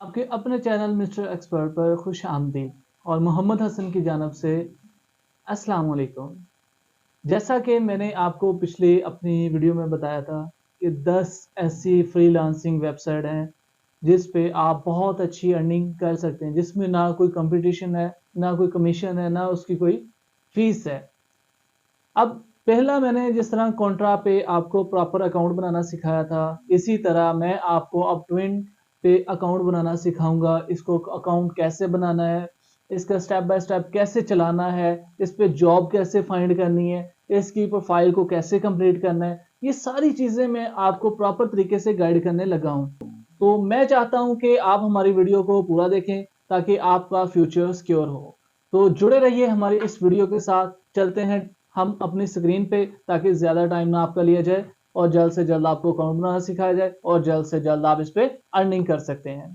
आपके अपने channel mister expert पर खुश आमदीद और मोहम्मद हसन की जानब से अस्सलाम वालेकुम। जैसा कि मैंने आपको पिछली अपनी वीडियो में बताया था कि 10 ऐसी फ्रीलांसिंग वेबसाइट हैं जिस पे आप बहुत अच्छी अर्निंग कर सकते हैं, जिसमें ना कोई कंपटीशन है, ना कोई कमीशन है, ना उसकी कोई फीस है। अब पहला मैंने जिस तरह कॉन्ट्रा पे आपको प्रॉपर अकाउंट बनाना सिखाया था, इसी तरह मैं आपको अब ट्विन पे अकाउंट बनाना सिखाऊँगा। इसको अकाउंट कैसे बनाना है, इसका स्टेप बाय स्टेप कैसे चलाना है, इस पे जॉब कैसे फाइंड करनी है, इसकी प्रोफ़ाइल को कैसे कंप्लीट करना है, ये सारी चीज़ें मैं आपको प्रॉपर तरीके से गाइड करने लगा हूँ। तो मैं चाहता हूँ कि आप हमारी वीडियो को पूरा देखें ताकि आपका फ्यूचर सिक्योर हो। तो जुड़े रहिए हमारी इस वीडियो के साथ। चलते हैं हम अपनी स्क्रीन पे ताकि ज़्यादा टाइम ना आपका लिया जाए और जल्द से जल्द आपको अकाउंट बनाना सिखाया जाए और जल्द से जल्द आप इस पे अर्निंग कर सकते हैं।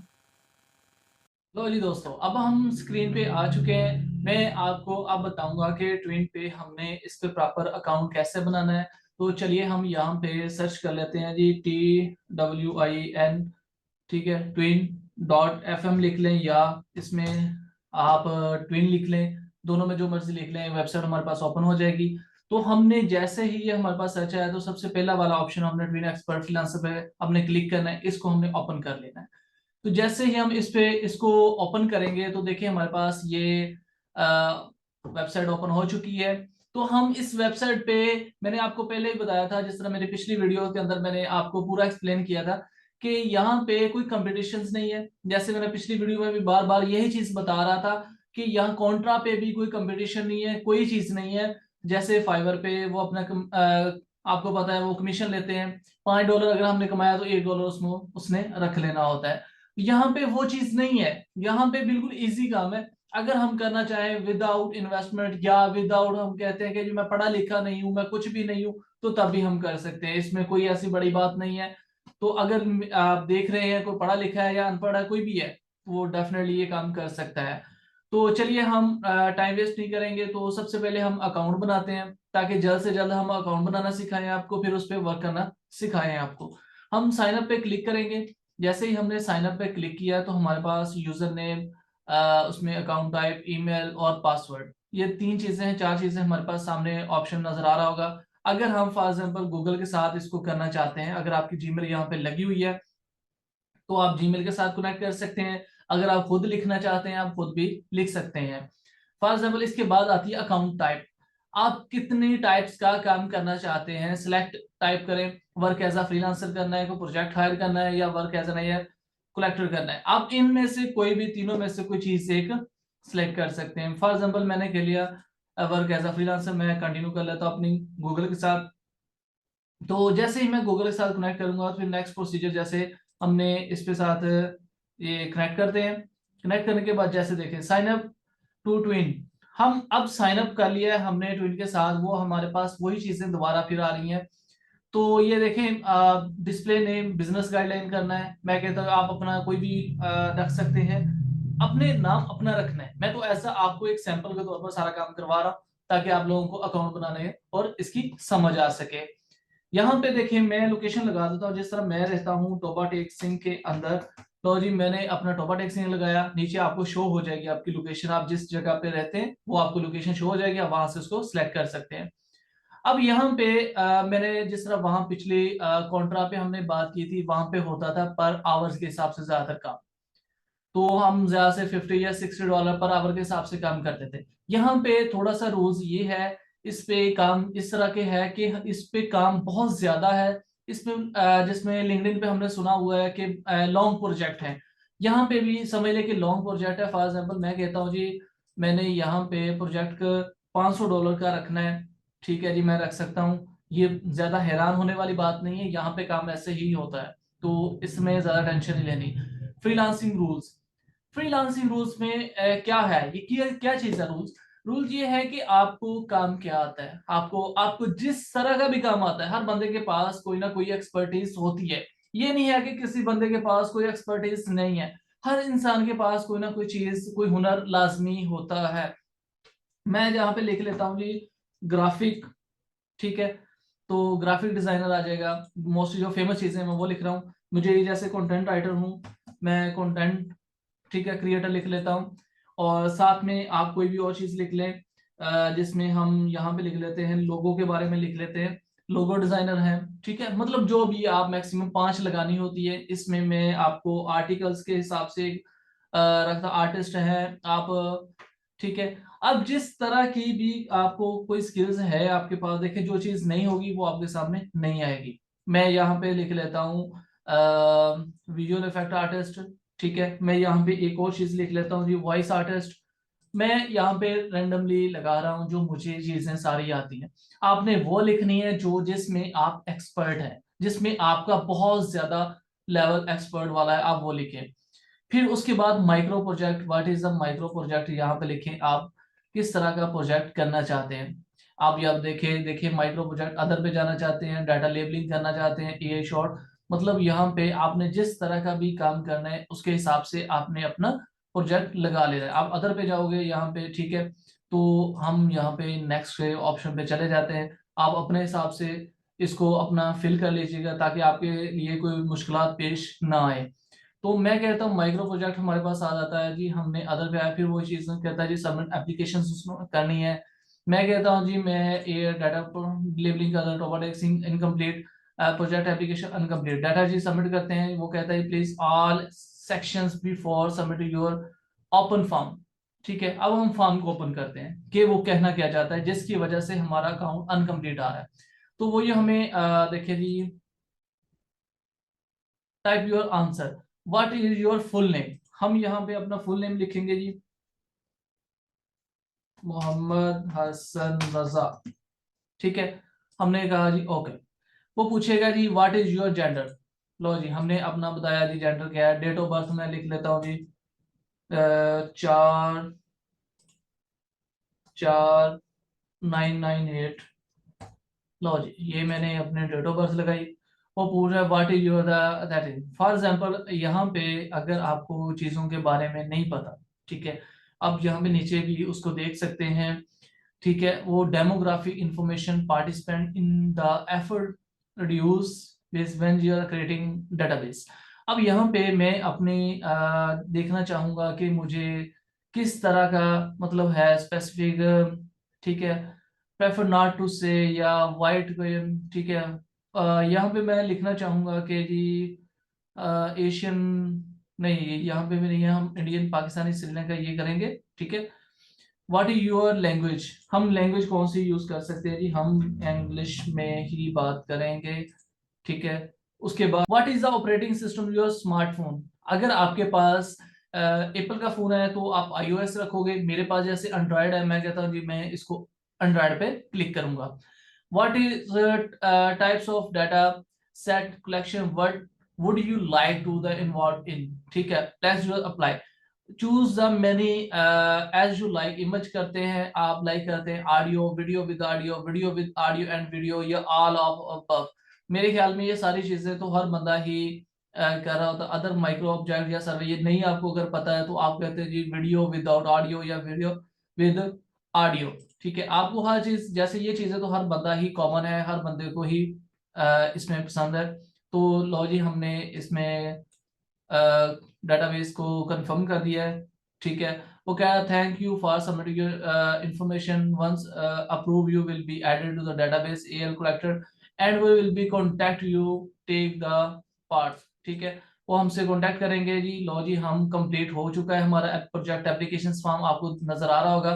लो जी दोस्तों, अब हम स्क्रीन पे आ चुके हैं। मैं आपको अब बताऊंगा कि ट्विन पे हमने इस पे प्रॉपर अकाउंट कैसे बनाना है। तो चलिए हम यहाँ पे सर्च कर लेते हैं जी, TWIN। ठीक है, twin.fm लिख लें या इसमें आप ट्विन लिख लें, दोनों में जो मर्जी लिख लें, वेबसाइट हमारे पास ओपन हो जाएगी। तो हमने जैसे ही ये हमारे पास सर्च आया तो सबसे पहला वाला ऑप्शन हमने ट्विन एक्सपर्ट फ्रीलांसर पे हमने क्लिक करना है, इसको हमने ओपन कर लेना है। तो जैसे ही हम इस पे इसको ओपन करेंगे तो देखिए हमारे पास ये वेबसाइट ओपन हो चुकी है। तो हम इस वेबसाइट पे, मैंने आपको पहले ही बताया था, जिस तरह मेरी पिछली वीडियो के अंदर मैंने आपको पूरा एक्सप्लेन किया था कि यहाँ पे कोई कंपटीशंस नहीं है। जैसे मैंने पिछली वीडियो में भी बार बार यही चीज बता रहा था कि यहाँ कॉन्ट्रा पे भी कोई कंपटीशन नहीं है, कोई चीज नहीं है। जैसे फाइवर पे वो अपना आपको पता है वो कमीशन लेते हैं। $5 अगर हमने कमाया तो $1 उसमें उसने रख लेना होता है। यहाँ पे वो चीज नहीं है। यहाँ पे बिल्कुल इजी काम है। अगर हम करना चाहें विदाउट इन्वेस्टमेंट या विदाउट, हम कहते हैं कि जो मैं पढ़ा लिखा नहीं हूं, मैं कुछ भी नहीं हूं, तो तब भी हम कर सकते हैं। इसमें कोई ऐसी बड़ी बात नहीं है। तो अगर आप देख रहे हैं कोई पढ़ा लिखा है या अनपढ़ है, कोई भी है, तो वो डेफिनेटली ये काम कर सकता है। तो चलिए हम टाइम वेस्ट नहीं करेंगे। तो सबसे पहले हम अकाउंट बनाते हैं ताकि जल्द से जल्द हम अकाउंट बनाना सिखाएं आपको, फिर उस पर वर्क करना सिखाएं आपको। हम साइन अप पे क्लिक करेंगे। जैसे ही हमने साइन अप पे क्लिक किया तो हमारे पास यूजर नेम, उसमें अकाउंट टाइप, ईमेल और पासवर्ड, ये तीन चीजें हैं, चार चीजें हमारे पास सामने ऑप्शन नजर आ रहा होगा। अगर हम फॉर एग्जांपल गूगल के साथ इसको करना चाहते हैं, अगर आपकी जीमेल यहाँ पे लगी हुई है तो आप जीमेल के साथ कनेक्ट कर सकते हैं। अगर आप खुद लिखना चाहते हैं आप खुद भी लिख सकते हैं। फॉर एग्जाम्पल इसके बाद आती है अकाउंट टाइप। आप कितनी टाइप्स का काम करना चाहते हैं, सिलेक्ट टाइप करें। वर्क एज अ फ्रीलांसर करना है, कोई प्रोजेक्ट हायर करना है, या वर्क एज एन कलेक्टर करना है। आप इनमें से कोई भी, तीनों में से कोई चीज एक सिलेक्ट कर सकते हैं। फॉर एग्जाम्पल मैंने के लिया वर्क एज अ फ्रीलांसर, मैं कंटिन्यू कर लेता हूँ अपनी गूगल के साथ। तो जैसे ही मैं गूगल के साथ कनेक्ट करूंगा तो फिर नेक्स्ट प्रोसीजर, जैसे हमने इस पे साथ ये कनेक्ट करते हैं। कनेक्ट करने के बाद जैसे देखें साइन अप टू ट्विन, हम अब साइन अप कर लिया है हमने ट्विन के साथ, वो हमारे पास वही चीजें दोबारा फिर आ रही हैं। तो ये देखें, डिस्प्ले नेम बिजनेस गाइडलाइन करना है। मैं कहता हूँ आप अपना कोई भी रख सकते हैं, अपने नाम अपना रखना है। मैं तो ऐसा आपको एक सैंपल के तौर पर सारा काम करवा रहा हूँ ताकि आप लोगों को अकाउंट बनाने और इसकी समझ आ सके। यहाँ पे देखिए मैं लोकेशन लगा देता हूँ, जिस तरह मैं रहता हूँ टोबा टेक सिंह के अंदर। तो जी मैंने अपना टोबा टेक सिंह लगाया, नीचे आपको शो हो जाएगी आपकी लोकेशन, आप जिस जगह पे रहते हैं वो आपको लोकेशन शो हो जाएगी, आप वहां से उसको सिलेक्ट कर सकते हैं। अब यहाँ पे मैंने जिस तरह वहां पिछले कॉन्ट्रा पे हमने बात की थी, वहां पे होता था पर आवर्स के हिसाब से ज्यादातर काम। तो हम ज्यादा से 50 या $60 पर आवर के हिसाब से काम करते थे। यहाँ पे थोड़ा सा रूल्स ये है, इस पे काम इस तरह के है कि इस पे काम बहुत ज्यादा है। इसमें जिसमें लिंक्डइन पे हमने सुना हुआ है कि लॉन्ग प्रोजेक्ट है, यहाँ पे भी समझ ले कि लॉन्ग प्रोजेक्ट है। फॉर एग्जाम्पल मैं कहता हूँ जी, मैंने यहाँ पे प्रोजेक्ट $500 का रखना है। ठीक है जी, मैं रख सकता हूँ। ये ज्यादा हैरान होने वाली बात नहीं है, यहाँ पे काम ऐसे ही होता है, तो इसमें ज्यादा टेंशन नहीं लेनी। फ्रीलांसिंग रूल्स, फ्रीलांसिंग रूल्स में क्या है, ये क्या क्या चीज है रूल्स। रूल ये है कि आपको काम क्या आता है, आपको आपको जिस तरह का भी काम आता है। हर बंदे के पास कोई ना कोई एक्सपर्टीज होती है। ये नहीं है कि किसी बंदे के पास कोई एक्सपर्टीज नहीं है। हर इंसान के पास कोई ना कोई चीज, कोई हुनर लाजमी होता है। मैं जहाँ पे लिख लेता हूँ जी, ग्राफिक। ठीक है, तो ग्राफिक डिजाइनर आ जाएगा। मोस्टली जो फेमस चीजें हैं मैं वो लिख रहा हूँ। मुझे जैसे कंटेंट राइटर हूँ, मैं कंटेंट ठीक है, क्रिएटर लिख लेता हूँ, और साथ में आप कोई भी और चीज लिख लें, जिसमें हम यहाँ पे लिख लेते हैं लोगो के बारे में लिख लेते हैं, लोगो डिजाइनर है, ठीक है। मतलब जो भी आप मैक्सिमम 5 लगानी होती है। इसमें मैं आपको आर्टिकल्स के हिसाब से रखता, आर्टिस्ट है आप, ठीक है। अब जिस तरह की भी आपको कोई स्किल्स है आपके पास, देखिए जो चीज नहीं होगी वो आपके सामने नहीं आएगी। मैं यहाँ पे लिख लेता हूँ विजुअल इफेक्ट आर्टिस्ट, ठीक है। मैं यहाँ पे एक और चीज लिख लेता हूँ जी, वॉइस आर्टिस्ट। मैं यहाँ पे रेंडमली लगा रहा हूँ जो मुझे चीजें सारी आती हैं। आपने वो लिखनी है जो जिसमें आप एक्सपर्ट हैं, जिसमें आपका बहुत ज्यादा लेवल एक्सपर्ट वाला है, आप वो लिखें। फिर उसके बाद micro project, what is the micro project, यहाँ पे लिखें आप किस तरह का प्रोजेक्ट करना चाहते हैं। आप यहाँ देखें, देखिए माइक्रो प्रोजेक्ट अदर पे जाना चाहते हैं, डाटा लेबलिंग करना चाहते हैं, एआई शॉर्ट, मतलब यहाँ पे आपने जिस तरह का भी काम करना है उसके हिसाब से आपने अपना प्रोजेक्ट लगा लेना है। आप अदर पे जाओगे यहाँ पे, ठीक है। तो हम यहाँ पे नेक्स्ट ऑप्शन पे चले जाते हैं। आप अपने हिसाब से इसको अपना फिल कर लीजिएगा ताकि आपके लिए कोई मुश्किलात पेश ना आए। तो मैं कहता हूँ माइक्रो प्रोजेक्ट हमारे पास आ जाता है जी, हमने अदर पे आया, फिर वो चीज कहता है जी सबमिट एप्लीकेशन करनी है। मैं कहता हूँ जी मैं ये डाटा लेबलिंग कर robotics incomplete, project application incomplete, data जी सबमिट करते हैं। वो कहता है please all sections before submit your open form, ठीक है। अब हम फॉर्म को ओपन करते हैं कि वो कहना क्या चाहता है जिसकी वजह से हमारा अकाउंट अनकम्प्लीट आ रहा है। तो वो ये हमें देखिए जी, type your answer, what is your full name. हम यहाँ पे अपना फुल नेम लिखेंगे जी, मोहम्मद हसन रजा, ठीक है। हमने कहा जी ओके। वो पूछेगा जी व्हाट इज योर जेंडर। लो जी हमने अपना बताया जी जेंडर क्या है। डेट ऑफ बर्थ मैं लिख लेता हूँ जी 4/4/998। लो जी ये मैंने अपने डेट ऑफ बर्थ लगाई। वो पूछ रहा है what is your that is, for example यहाँ पे अगर आपको चीजों के बारे में नहीं पता, ठीक है। अब यहाँ पे नीचे भी उसको देख सकते हैं, ठीक है। वो demographic information participant in the effort reduce this when you are creating database. अब यहाँ पे मैं अपनी देखना चाहूंगा कि मुझे किस तरह का मतलब है स्पेसिफिक, ठीक है। प्रेफर नॉट टू से या वाइट, ठीक है। यहाँ पे मैं लिखना चाहूंगा कि जी एशियन, नहीं यहाँ पे भी नहीं है, हम इंडियन पाकिस्तानी श्रीलंका ये करेंगे, ठीक है। व्हाट इज योर लैंग्वेज, हम लैंग्वेज कौन सी यूज कर सकते हैं जी, हम इंग्लिश में ही बात करेंगे, ठीक है। उसके बाद what is the operating system your smartphone. अगर आपके पास एप्पल का फोन है तो आप iOS रखोगे, मेरे पास जैसे एंड्रॉयड है, मैं कहता हूँ जी मैं इसको एंड्रॉयड पे क्लिक करूंगा। What is types of data set collection, what would you like to the involve in, ठीक है। Let's do apply, choose the many as you like, image करते हैं आप, लाइक करते हैं audio, video with audio, video with audio and video, या all of above. मेरे ख्याल में ये सारी चीजें तो हर बंदा ही कर रहा होता। अदर माइक्रो ऑब्जेक्ट या सर्वे ये नहीं आपको अगर पता है तो आप कहते हैं जी वीडियो विदाउट ऑडियो या वीडियो विद ऑडियो, ठीक है। आपको हर चीज, जैसे ये चीजें तो हर बंदा ही कॉमन है, हर बंदे को ही इसमें पसंद है। तो लो जी हमने इसमें डेटाबेस को कंफर्म कर दिया है, ठीक है। वो कह रहा thank you for submitting your information, once approve you will be added to the database AL collector and we will be contact you take the parts, ठीक है। वो हमसे कांटेक्ट करेंगे जी। लो जी हम कंप्लीट हो चुका है हमारा प्रोजेक्ट एप्लीकेशन फॉर्म, आपको नजर आ रहा होगा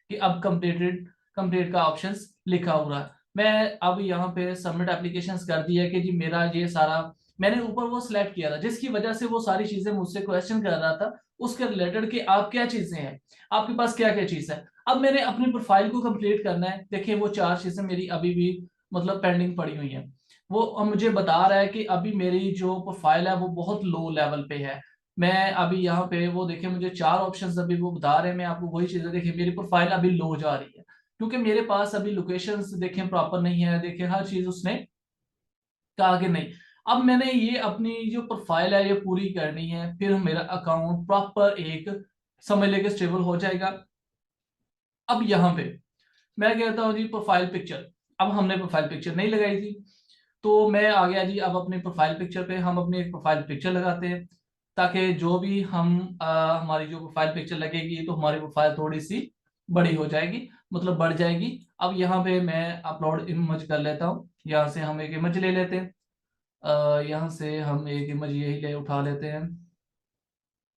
कि अब कंप्लीटेड, कंप्लीट का ऑप्शन लिखा हुआ है। मैं अब यहाँ पे सबमिट एप्लीकेशन कर दिया कि जी मेरा ये सारा मैंने ऊपर वो सिलेक्ट किया था जिसकी वजह से वो सारी चीजें मुझसे क्वेश्चन कर रहा था उसके रिलेटेड कि आप क्या चीजें हैं, आपके पास क्या क्या चीज है। अब मैंने अपनी प्रोफाइल को कंप्लीट करना है। देखिए वो 4 चीजें मेरी अभी भी मतलब पेंडिंग पड़ी हुई हैं। वो अब मुझे बता रहा है कि अभी मेरी जो प्रोफाइल है वो बहुत लो लेवल पे है। मैं अभी यहाँ पे वो देखिए मुझे 4 ऑप्शंस अभी वो बता रहे हैं, मैं आपको वही चीजें, देखिए मेरी प्रोफाइल अभी लो जा रही है क्योंकि मेरे पास अभी लोकेशंस देखें प्रॉपर नहीं है, देखिए हर चीज उसने कहा कि नहीं। अब मैंने ये अपनी जो प्रोफाइल है ये पूरी करनी है, फिर मेरा अकाउंट प्रॉपर एक समझ लेके स्टेबल हो जाएगा। अब यहाँ पे मैं कहता हूँ जी प्रोफाइल पिक्चर, अब हमने प्रोफाइल पिक्चर नहीं लगाई थी तो मैं आ गया जी अब अपने प्रोफाइल पिक्चर पे। हम अपनी एक प्रोफाइल पिक्चर लगाते हैं। ताकि जो भी हम हमारी जो प्रोफाइल पिक्चर लगेगी तो हमारी प्रोफाइल थोड़ी सी बड़ी हो जाएगी, मतलब बढ़ जाएगी। अब यहाँ पे मैं अपलोड इमेज कर लेता हूँ। यहाँ से हम एक इमेज ले लेते हैं, यहाँ से हम एक इमेज यही ले उठा लेते हैं,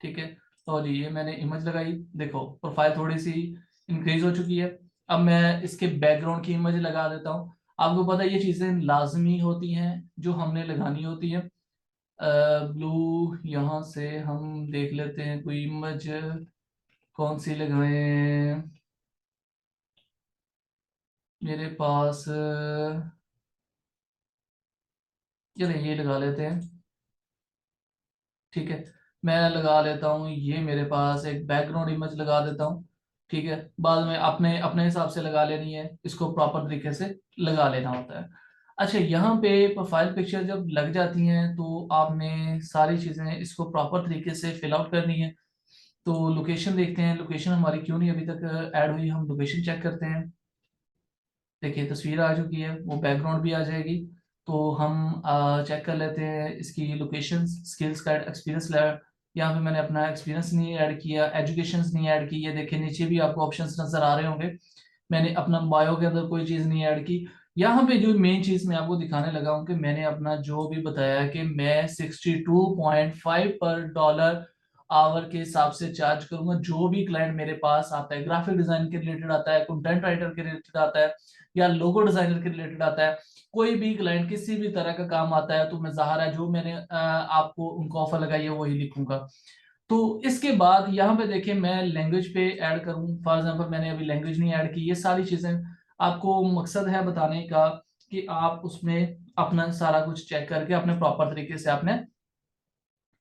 ठीक है। तो जी ये मैंने इमेज लगाई, देखो प्रोफाइल थोड़ी सी इंक्रीज हो चुकी है। अब मैं इसके बैकग्राउंड की इमेज लगा देता हूँ। आपको पता है ये चीजें लाजमी होती हैं जो हमने लगानी होती है। ब्लू, यहाँ से हम देख लेते हैं कोई इमेज कौन सी लगाएं। मेरे पास चलिए ये लगा लेते हैं, ठीक है। मैं लगा लेता हूँ, ये मेरे पास एक बैकग्राउंड इमेज लगा देता हूँ, ठीक है। बाद में अपने अपने हिसाब से लगा लेनी है, इसको प्रॉपर तरीके से लगा लेना होता है। अच्छा, यहाँ पे प्रोफाइल पिक्चर जब लग जाती हैं तो आपने सारी चीज़ें इसको प्रॉपर तरीके से फिल आउट करनी है। तो लोकेशन देखते हैं, लोकेशन हमारी क्यों नहीं अभी तक ऐड हुई, हम लोकेशन चेक करते हैं। देखिए तस्वीर आ चुकी है, वो बैकग्राउंड भी आ जाएगी। तो हम चेक कर लेते हैं इसकी लोकेशन, स्किल्स का एक्सपीरियंस लेवल। यहाँ पे मैंने अपना एक्सपीरियंस नहीं ऐड किया, एजुकेशन नहीं ऐड की। ये देखिए नीचे भी आपको ऑप्शंस नजर आ रहे होंगे, मैंने अपना बायो के अंदर कोई चीज़ नहीं ऐड की। यहाँ पे जो मेन चीज़ मैं आपको दिखाने लगा हूँ कि मैंने अपना जो भी बताया कि मैं 62.5 पर डॉलर आवर के हिसाब से चार्ज करूंगा। जो भी क्लाइंट मेरे पास आता है, ग्राफिक डिजाइन के रिलेटेड आता है, कंटेंट राइटर के रिलेटेड आता है, या लोगो डिजाइनर के रिलेटेड आता है, कोई भी क्लाइंट किसी भी तरह का काम आता है, तो मैं ज़ाहिर है जो मैंने आपको उनको ऑफर लगाई है वही लिखूंगा। तो इसके बाद यहाँ पे देखिए मैं लैंग्वेज पे ऐड करूँ, फॉर एग्जांपल मैंने अभी लैंग्वेज नहीं ऐड की। ये सारी चीज़ें आपको मकसद है बताने का कि आप उसमें अपना सारा कुछ चेक करके अपने प्रॉपर तरीके से आपने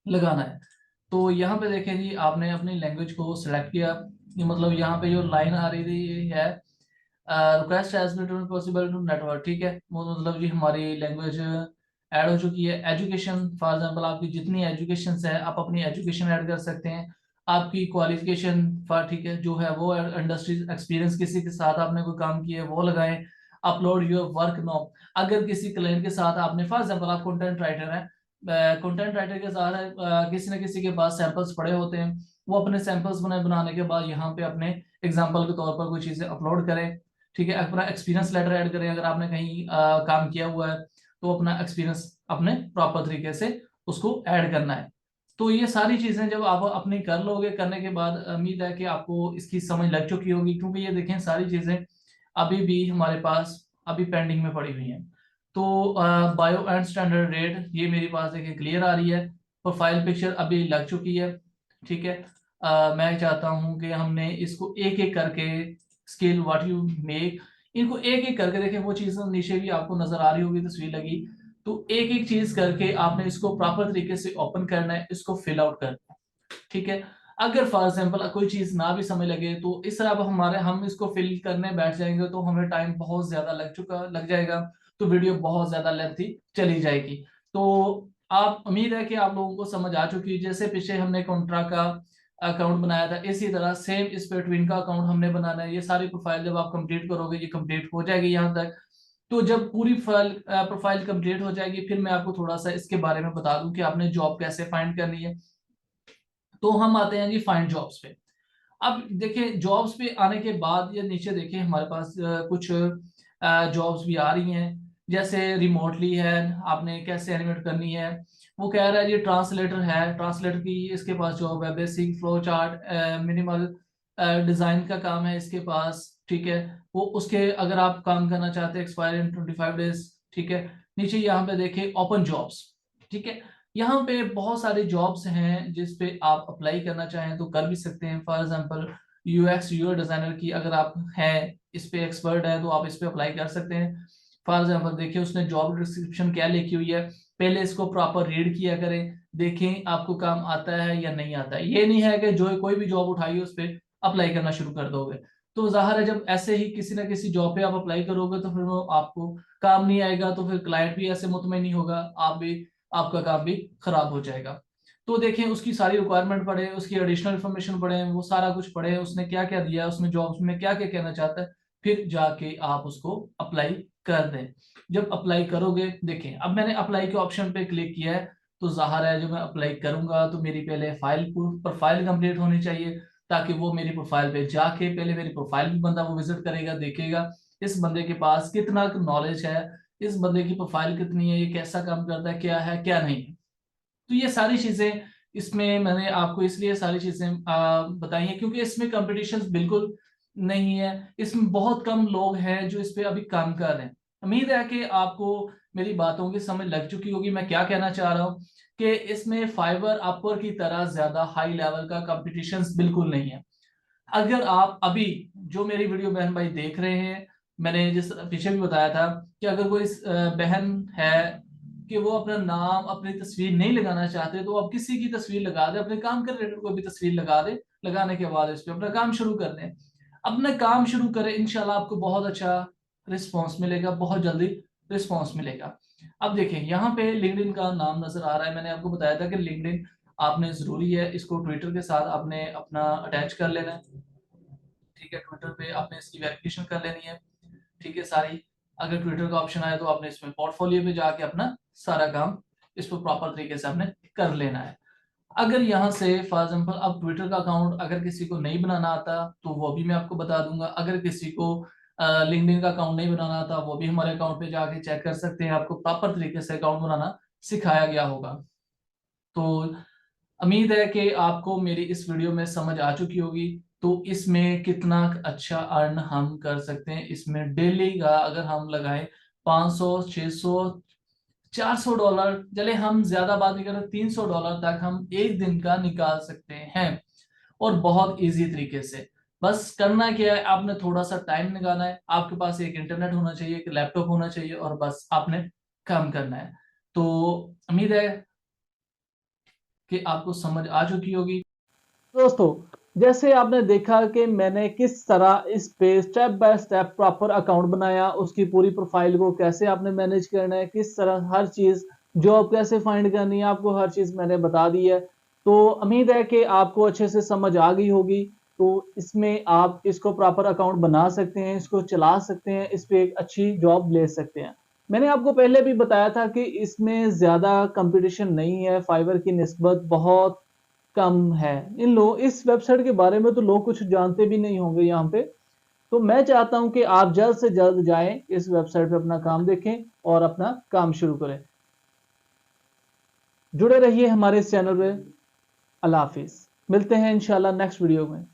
लगाना है। तो यहाँ पे देखें जी, आपने अपनी लैंग्वेज को सिलेक्ट किया। ये मतलब यहाँ पे जो लाइन आ रही थी ये है request has been possible to network, ठीक है। वो मतलब जी हमारी लैंग्वेज ऐड हो चुकी है। एजुकेशन, फॉर एग्जांपल आपकी जितनी एजुकेशन है आप अपनी एजुकेशन ऐड कर सकते हैं। आपकी क्वालिफिकेशन फॉर, ठीक है, जो है वो इंडस्ट्री एक्सपीरियंस, किसी के साथ आपने कोई काम किया है वो लगाएं। अपलोड योर वर्क नो, अगर किसी क्लाइंट के साथ आपने, फॉर एग्जांपल आप कंटेंट राइटर हैं, कंटेंट राइटर के साथ किसी न किसी के पास सैंपल्स पड़े होते हैं, वो अपने सैंपल्स बनाने के बाद यहाँ पे अपने एग्जाम्पल के तौर पर कोई चीज़ें अपलोड करें, ठीक है। अपना एक्सपीरियंस लेटर ऐड करें, अगर आपने कहीं काम किया हुआ है तो अपना एक्सपीरियंस अपने प्रॉपर तरीके से उसको ऐड करना है। तो ये सारी चीज़ें जब आप अपनी कर लोगे, करने के बाद उम्मीद है कि आपको इसकी समझ लग चुकी होगी, क्योंकि ये देखें सारी चीज़ें अभी भी हमारे पास अभी पेंडिंग में पड़ी हुई हैं। तो बायो एंड स्टैंडर्ड रेट ये मेरे पास देखिए क्लियर आ रही है। प्रोफाइल पिक्चर अभी लग चुकी है, ठीक है। मैं चाहता हूं कि हमने इसको एक एक करके स्केल व्हाट यू मेक, इनको एक एक करके देखें। वो चीज़ नीचे भी आपको नजर आ रही होगी, तस्वीर लगी। तो एक एक चीज करके आपने इसको प्रॉपर तरीके से ओपन करना है, इसको फिल आउट करना है, ठीक है। अगर फॉर एग्जाम्पल कोई चीज ना भी समझ लगे तो इस तरह अब हमारे हम इसको फिल करने बैठ जाएंगे तो हमें टाइम बहुत ज्यादा लग जाएगा, तो वीडियो बहुत ज्यादा लेंथी चली जाएगी। तो आप, उम्मीद है कि आप लोगों को समझ आ चुकी है। जैसे पीछे हमने कॉन्ट्रा का अकाउंट बनाया था, इसी तरह सेम इस पे ट्विन का अकाउंट हमने बनाना है। ये सारी प्रोफाइल जब आप कंप्लीट करोगे, ये कंप्लीट हो जाएगी यहाँ तक। तो जब पूरी फाइल प्रोफाइल कंप्लीट हो जाएगी, फिर मैं आपको थोड़ा सा इसके बारे में बता दूं कि आपने जॉब कैसे फाइंड करनी है। तो हम आते हैं जी फाइंड जॉब्स पे। अब देखिए जॉब्स पे आने के बाद ये नीचे देखिए हमारे पास कुछ जॉब्स भी आ रही हैं। जैसे रिमोटली है, आपने कैसे एनिमेट करनी है। वो कह रहा है ये ट्रांसलेटर है, ट्रांसलेटर की इसके पास जॉब है। Basic flow chart, minimal design का काम है इसके पास, ठीक है। वो उसके अगर आप काम करना चाहते हैं एक्सपायर इन 25 डेज, ठीक है। नीचे यहाँ पे देखिए ओपन जॉब्स, ठीक है। यहाँ पे बहुत सारे जॉब्स हैं जिस पे आप अप्लाई करना चाहें तो कर भी सकते हैं। For example UX UI designer की अगर आप हैं, इस पे एक्सपर्ट है, तो आप इस पे अप्लाई कर सकते हैं। फॉर एग्जांपल देखिए उसने जॉब डिस्क्रिप्शन क्या लिखी हुई है, पहले इसको प्रॉपर रीड किया करें, देखें आपको काम आता है या नहीं आता है। ये नहीं है कि जो कोई भी जॉब उठाई उस पर अप्लाई करना शुरू कर दोगे। तो जाहिर है जब ऐसे ही किसी ना किसी जॉब पे आप अप्लाई करोगे तो फिर वो आपको काम नहीं आएगा, तो फिर क्लाइंट भी ऐसे मुतमईन नहीं होगा, आप भी, आपका काम भी खराब हो जाएगा। तो देखें उसकी सारी रिक्वायरमेंट पढ़े, उसकी एडिशनल इन्फॉर्मेशन पढ़े, वो सारा कुछ पढ़े, उसने क्या क्या दिया, उसमें जॉब्स में क्या क्या कहना चाहता है, फिर जाके आप उसको अप्लाई कर दें। जब अप्लाई करोगे, देखें अब मैंने अप्लाई के ऑप्शन पे क्लिक किया है, तो ज़ाहिर है जो मैं अप्लाई करूंगा तो मेरी पहले प्रोफाइल कंप्लीट होनी चाहिए, ताकि वो मेरी प्रोफाइल पे जाके पहले मेरी प्रोफाइल भी बंदा वो विजिट करेगा, देखेगा इस बंदे के पास कितना नॉलेज है, इस बंदे की प्रोफाइल कितनी है, ये कैसा काम करता है क्या नहीं है। तो ये सारी चीजें इसमें मैंने आपको इसलिए सारी चीजें बताई हैं क्योंकि इसमें कंपटीशन बिल्कुल नहीं है, इसमें बहुत कम लोग हैं जो इस पे अभी काम कर रहे हैं। उम्मीद है कि आपको मेरी बातों की समझ लग चुकी होगी मैं क्या कहना चाह रहा हूँ, कि इसमें फाइवर अपवर की तरह ज्यादा हाई लेवल का कंपटीशन बिल्कुल नहीं है। अगर आप अभी जो मेरी वीडियो बहन भाई देख रहे हैं, मैंने जिस पीछे भी बताया था कि अगर कोई बहन है कि वो अपना नाम अपनी तस्वीर नहीं लगाना चाहते, तो आप किसी की तस्वीर लगा दे, अपने काम के रिलेटेड कोई भी तस्वीर लगा दे, लगाने के बाद इस पे अपना काम शुरू कर दें, अपना काम शुरू करें, इंशाल्लाह आपको बहुत अच्छा रिस्पॉन्स मिलेगा, बहुत जल्दी रिस्पॉन्स मिलेगा। अब देखिए यहाँ पे लिंक्डइन का नाम नजर आ रहा है, मैंने आपको बताया था कि लिंक्डइन आपने जरूरी है इसको ट्विटर के साथ आपने अपना अटैच कर लेना है। ठीक है, ट्विटर पे आपने इसकी वेरिफिकेशन कर लेनी है। ठीक है सारी, अगर ट्विटर का ऑप्शन आया तो आपने इसमें पोर्टफोलियो पे जाके अपना सारा काम इस पर प्रॉपर तरीके से आपने कर लेना है। अगर यहाँ से फॉर एग्जाम्पल अब ट्विटर का अकाउंट अगर किसी को नहीं बनाना आता तो वो भी मैं आपको बता दूंगा, अगर किसी को लिंक्डइन का अकाउंट नहीं बनाना आता वो भी हमारे अकाउंट पे जाके चेक कर सकते हैं, आपको प्रॉपर तरीके से अकाउंट बनाना सिखाया गया होगा। तो उम्मीद है कि आपको मेरी इस वीडियो में समझ आ चुकी होगी। तो इसमें कितना अच्छा अर्न हम कर सकते हैं, इसमें डेली का अगर हम लगाएं 500 600 $400, चले हम ज्यादा बात नहीं करें, $300 तक हम एक दिन का निकाल सकते हैं, और बहुत इजी तरीके से। बस करना क्या है, आपने थोड़ा सा टाइम निकालना है, आपके पास एक इंटरनेट होना चाहिए, एक लैपटॉप होना चाहिए, और बस आपने काम करना है। तो उम्मीद है कि आपको समझ आ चुकी होगी। दोस्तों, जैसे आपने देखा कि मैंने किस तरह इस पे step by step proper account बनाया, उसकी पूरी प्रोफाइल को कैसे आपने मैनेज करना है, किस तरह हर चीज़ जॉब कैसे फाइंड करनी है, आपको हर चीज़ मैंने बता दी है। तो उम्मीद है कि आपको अच्छे से समझ आ गई होगी। तो इसमें आप इसको प्रॉपर अकाउंट बना सकते हैं, इसको चला सकते हैं, इस पे एक अच्छी जॉब ले सकते हैं। मैंने आपको पहले भी बताया था कि इसमें ज़्यादा कंपटीशन नहीं है, फाइवर की निस्बत बहुत कम है। इस वेबसाइट के बारे में तो लोग कुछ जानते भी नहीं होंगे यहाँ पे। तो मैं चाहता हूँ कि आप जल्द से जल्द जाएं, इस वेबसाइट पे अपना काम देखें और अपना काम शुरू करें। जुड़े रहिए हमारे इस चैनल पे। अल्लाह हाफिज, मिलते हैं इंशाल्लाह नेक्स्ट वीडियो में।